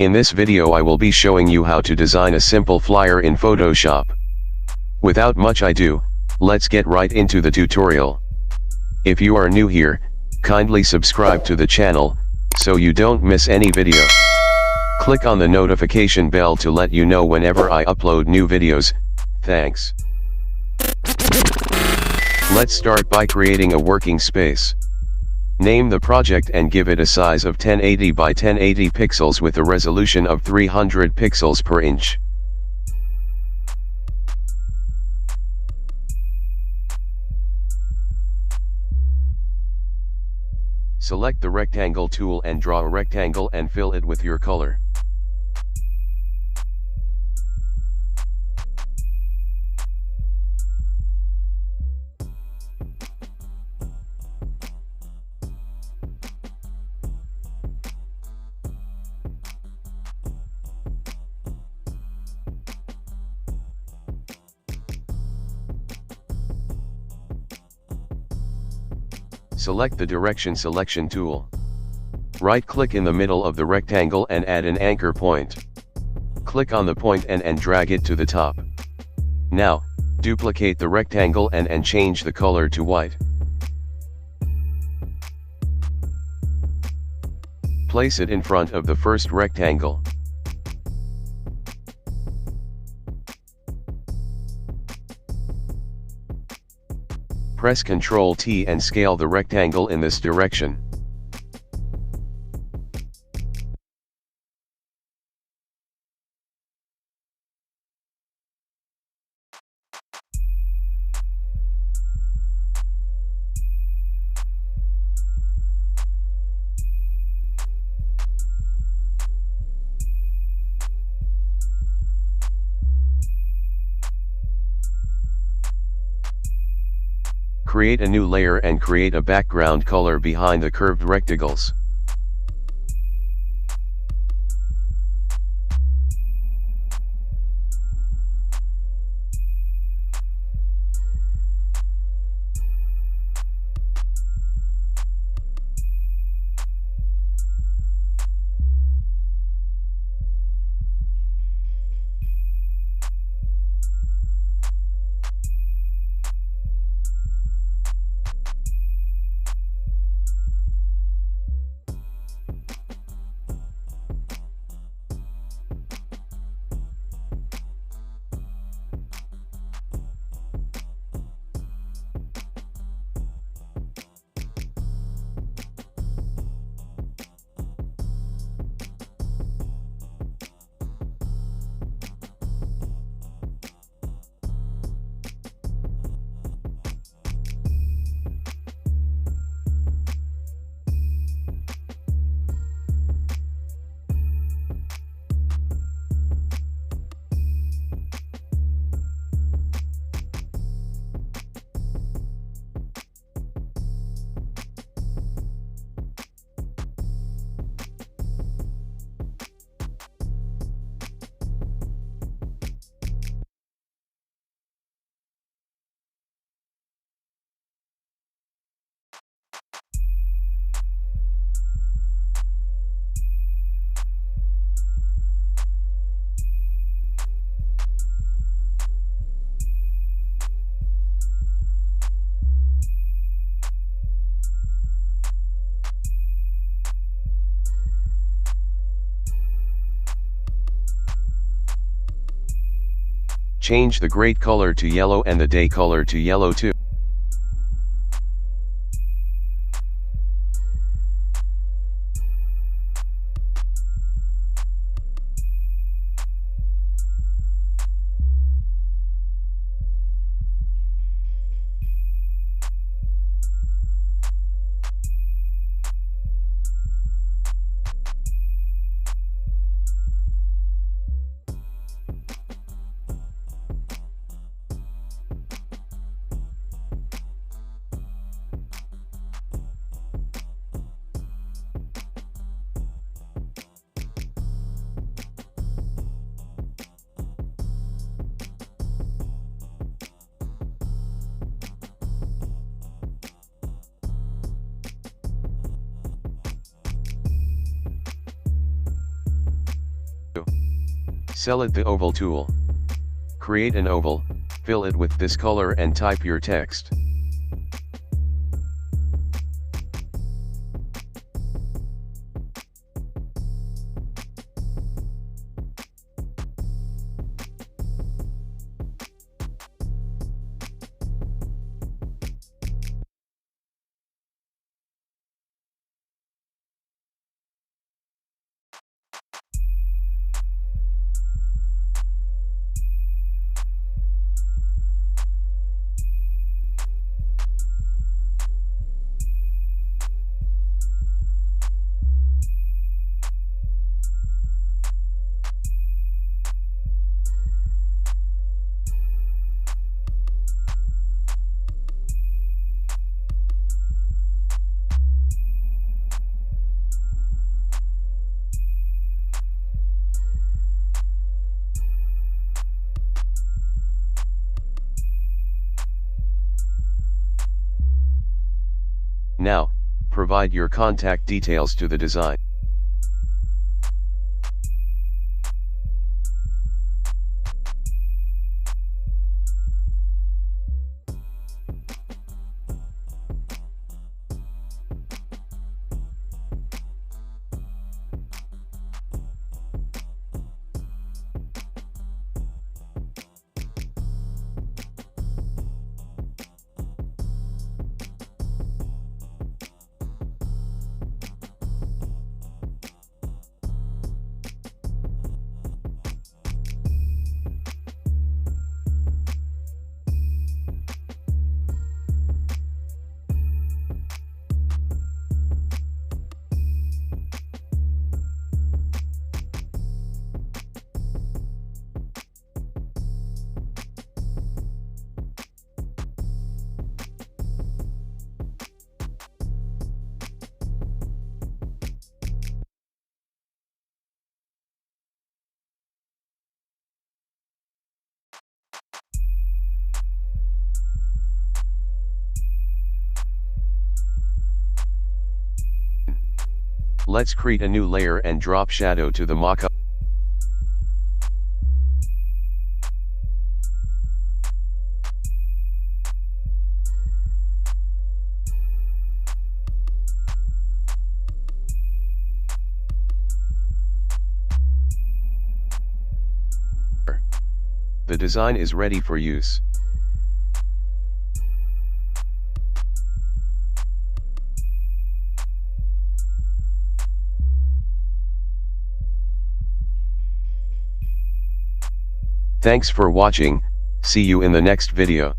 In this video I will be showing you how to design a simple flyer in Photoshop. Without much ado, let's get right into the tutorial. If you are new here, kindly subscribe to the channel, so you don't miss any video. Click on the notification bell to let you know whenever I upload new videos. Thanks. Let's start by creating a working space. Name the project and give it a size of 1080 by 1080 pixels with a resolution of 300 pixels per inch. Select the rectangle tool and draw a rectangle and fill it with your color. Select the direction selection tool. Right-click in the middle of the rectangle and add an anchor point. Click on the point and drag it to the top. Now, duplicate the rectangle and change the color to white. Place it in front of the first rectangle. Press Ctrl T and scale the rectangle in this direction. Create a new layer and create a background color behind the curved rectangles. Change the grade color to yellow and the day color to yellow too. Select the oval tool. Create an oval, fill it with this color and type your text. Now, provide your contact details to the design. Let's create a new layer and drop shadow to the mockup. The design is ready for use. Thanks for watching, see you in the next video.